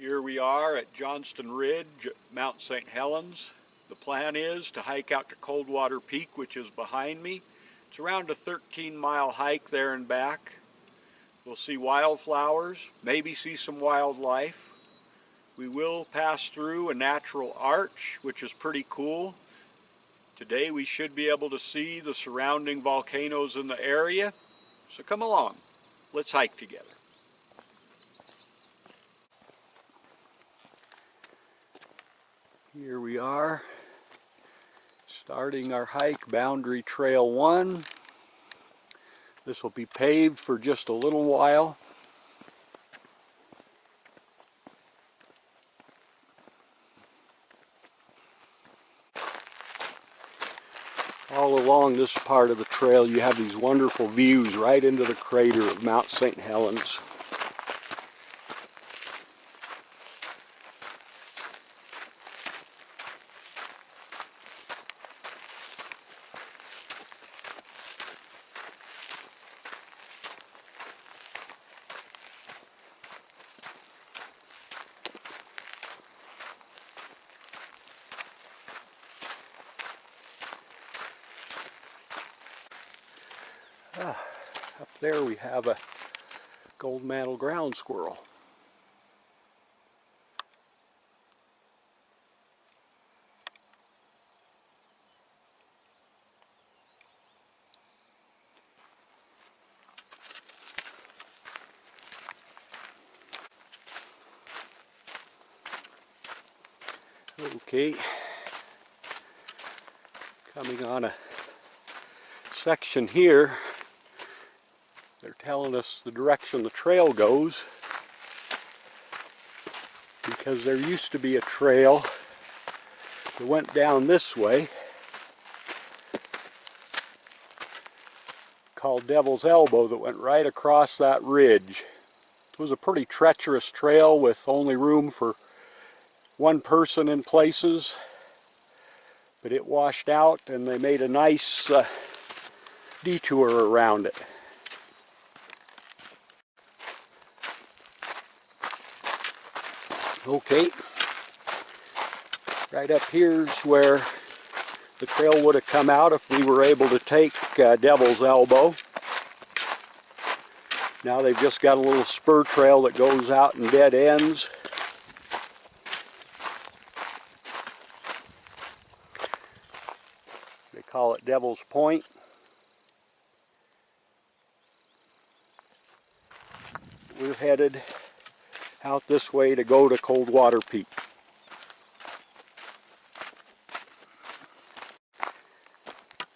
Here we are at Johnston Ridge, Mount Saint Helens. The plan is to hike out to Coldwater Peak, which is behind me. It's around a 13-mile hike there and back. We'll see wildflowers, maybe see some wildlife. We will pass through a natural arch, which is pretty cool. Today we should be able to see the surrounding volcanoes in the area. So come along, let's hike together. Here we are, starting our hike, Boundary Trail 1. This will be paved for just a little while. All along this part of the trail you have these wonderful views right into the crater of Mount Saint Helens. Up there we have a gold mantle ground squirrel. Okay, coming on a section here. They're telling us the direction the trail goes, because there used to be a trail that went down this way called Devil's Elbow that went right across that ridge. It was a pretty treacherous trail with only room for one person in places, but it washed out and they made a nice detour around it. Okay, right up here's where the trail would have come out if we were able to take Devil's Elbow. Now they've just got a little spur trail that goes out and dead ends. They call it Devil's Point. We're headed out this way to go to Coldwater Peak.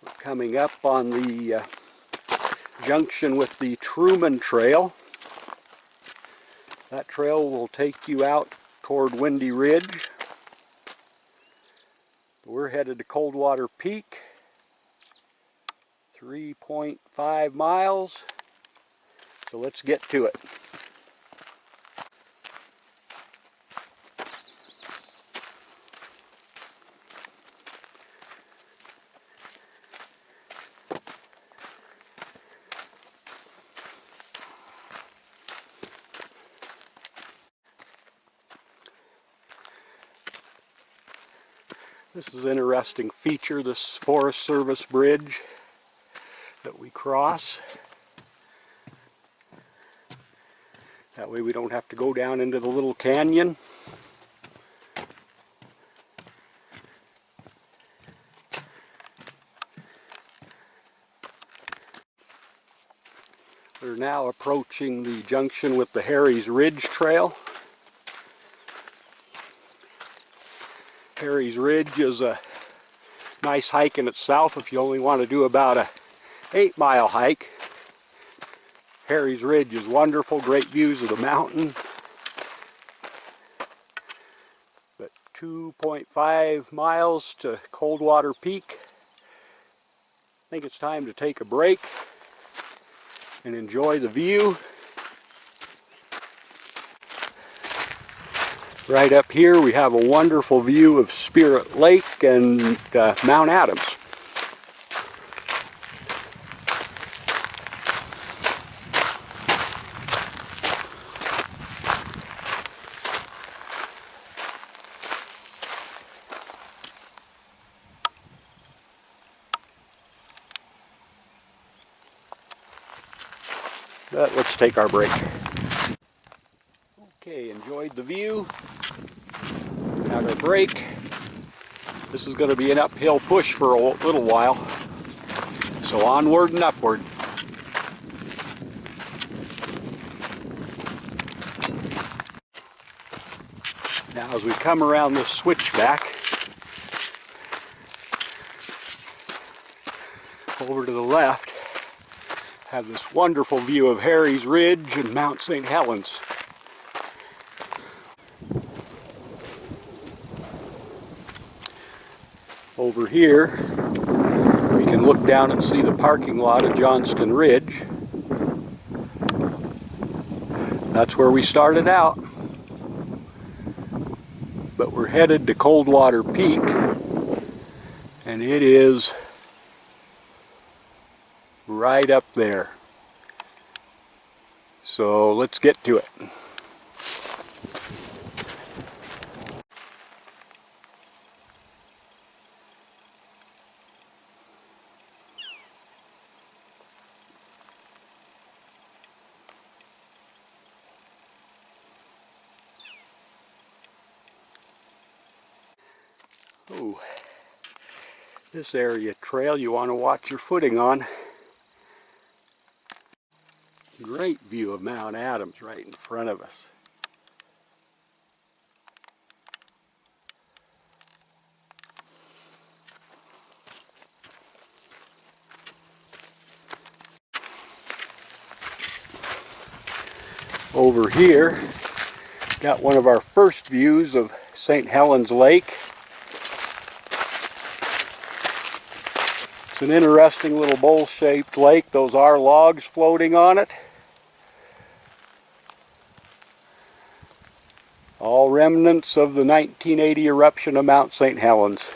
We're coming up on the junction with the Truman Trail. That trail will take you out toward Windy Ridge. We're headed to Coldwater Peak, 3.5 miles, so let's get to it. This is an interesting feature, this Forest Service bridge that we cross. That way we don't have to go down into the little canyon. We're now approaching the junction with the Harry's Ridge Trail. Harry's Ridge is a nice hike in itself if you only want to do about a 8-mile hike. Harry's Ridge is wonderful, great views of the mountain. But 2.5 miles to Coldwater Peak. I think it's time to take a break and enjoy the view. Right up here we have a wonderful view of Spirit Lake and Mount Adams. But let's take our break. Okay, enjoyed the view. Had our break. This is going to be an uphill push for a little while. So onward and upward. Now as we come around this switchback, over to the left, have this wonderful view of Harry's Ridge and Mount Saint Helens. Over here, we can look down and see the parking lot of Johnston Ridge. That's where we started out. But we're headed to Coldwater Peak, and it is right up there. So let's get to it. Oh, this area trail you want to watch your footing on. Great view of Mount Adams right in front of us. Over here, got one of our first views of St. Helens Lake. It's an interesting little bowl-shaped lake. Those are logs floating on it. All remnants of the 1980 eruption of Mount Saint Helens.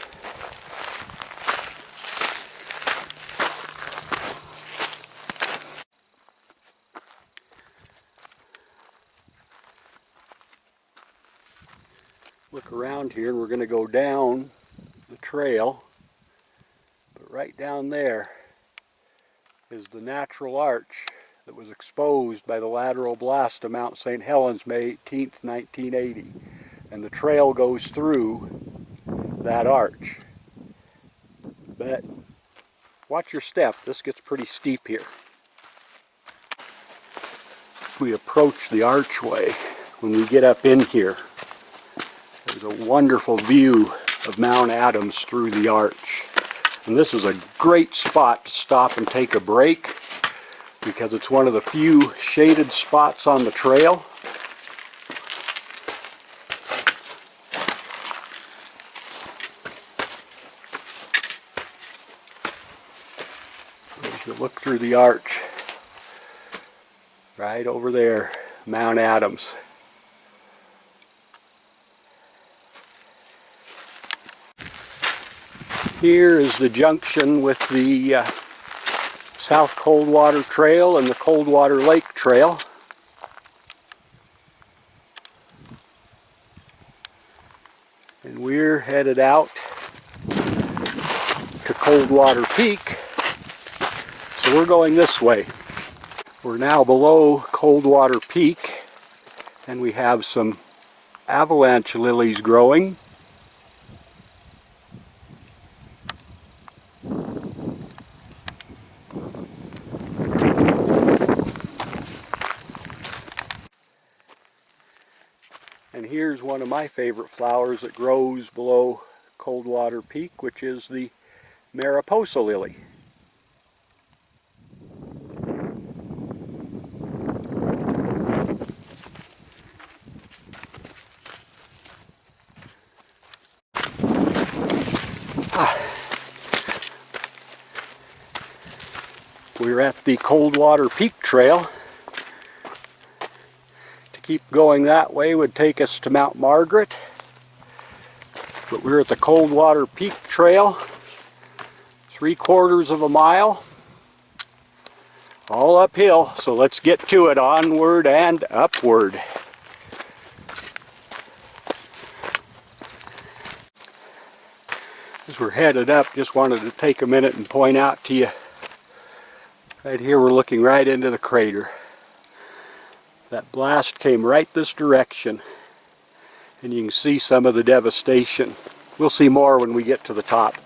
Look around here and we're going to go down the trail. But right down there is the natural arch that was exposed by the lateral blast of Mount Saint Helens May 18th, 1980. And the trail goes through that arch. But watch your step, this gets pretty steep here. We approach the archway. When we get up in here, there's a wonderful view of Mount Adams through the arch. And this is a great spot to stop and take a break because it's one of the few shaded spots on the trail. As you look through the arch, right over there, Mount Adams. Here is the junction with the South Coldwater Trail and the Coldwater Lake Trail. And we're headed out to Coldwater Peak. So we're going this way. We're now below Coldwater Peak and we have some avalanche lilies growing. And here's one of my favorite flowers that grows below Coldwater Peak, which is the Mariposa lily. We're at the Coldwater Peak Trail. To keep going that way would take us to Mount Margaret. But we're at the Coldwater Peak Trail, 3/4 of a mile, all uphill, so let's get to it, onward and upward. As we're headed up, just wanted to take a minute and point out to you, right here we're looking right into the crater. That blast came right this direction, and you can see some of the devastation. We'll see more when we get to the top.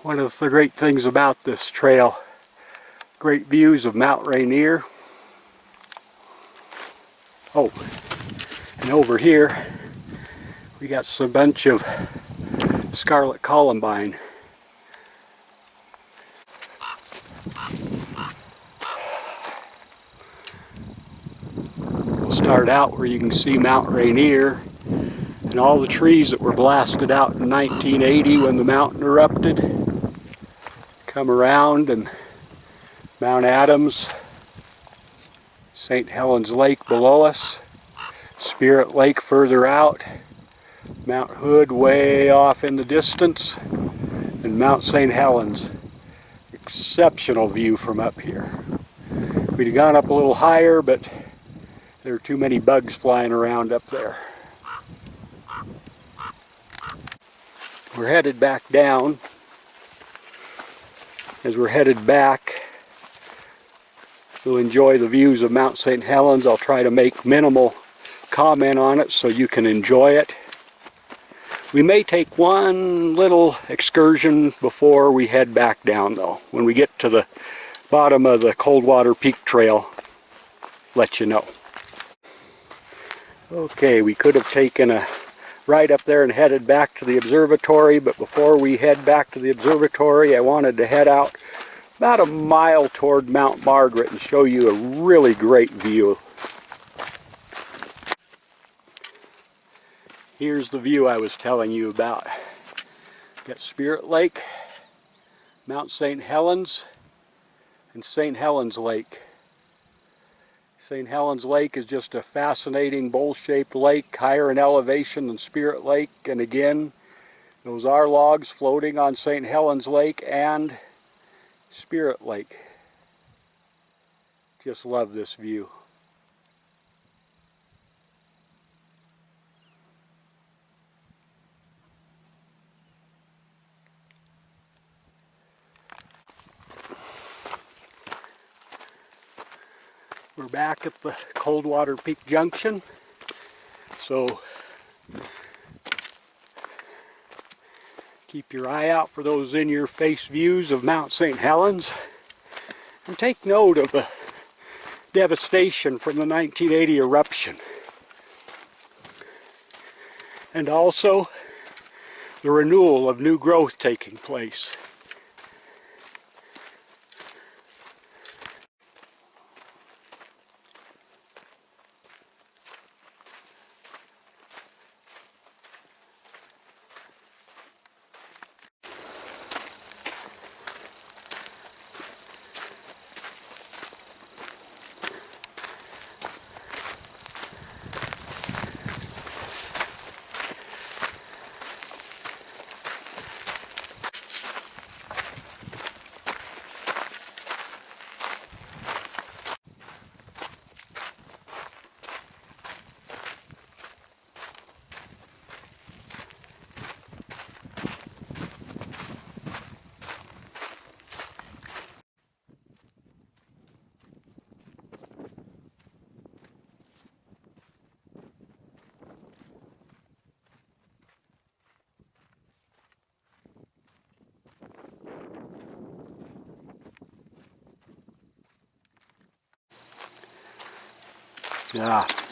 One of the great things about this trail, great views of Mount Rainier. Oh, and over here we got a bunch of scarlet columbine. We'll start out where you can see Mount Rainier and all the trees that were blasted out in 1980 when the mountain erupted. Come around, and Mount Adams, St. Helens Lake below us, Spirit Lake further out, Mount Hood way off in the distance, and Mount Saint Helens. Exceptional view from up here. We'd have gone up a little higher, but there are too many bugs flying around up there. We're headed back down. As we're headed back, we'll enjoy the views of Mount Saint Helens. I'll try to make minimal comment on it so you can enjoy it. We may take one little excursion before we head back down though. When we get to the bottom of the Coldwater Peak trail, let you know. Okay, we could have taken a ride up there and headed back to the observatory, but before we head back to the observatory, I wanted to head out about a mile toward Mount Margaret and show you a really great view. Here's the view I was telling you about. Got Spirit Lake, Mount Saint Helens, and Saint Helens Lake. St. Helens Lake is just a fascinating bowl-shaped lake, higher in elevation than Spirit Lake. And again, those are logs floating on St. Helens Lake and Spirit Lake. Just love this view. We're back at the Coldwater Peak Junction, so keep your eye out for those in-your-face views of Mount Saint Helens, and take note of the devastation from the 1980 eruption, and also the renewal of new growth taking place.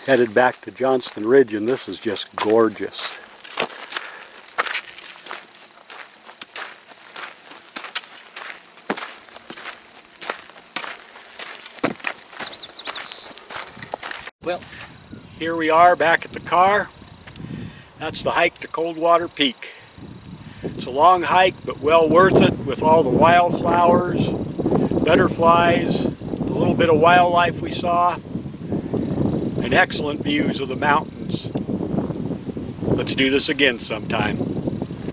Headed back to Johnston Ridge, and this is just gorgeous. Well, here we are back at the car. That's the hike to Coldwater Peak. It's a long hike, but well worth it with all the wildflowers, butterflies, the little bit of wildlife we saw, and excellent views of the mountains. Let's do this again sometime.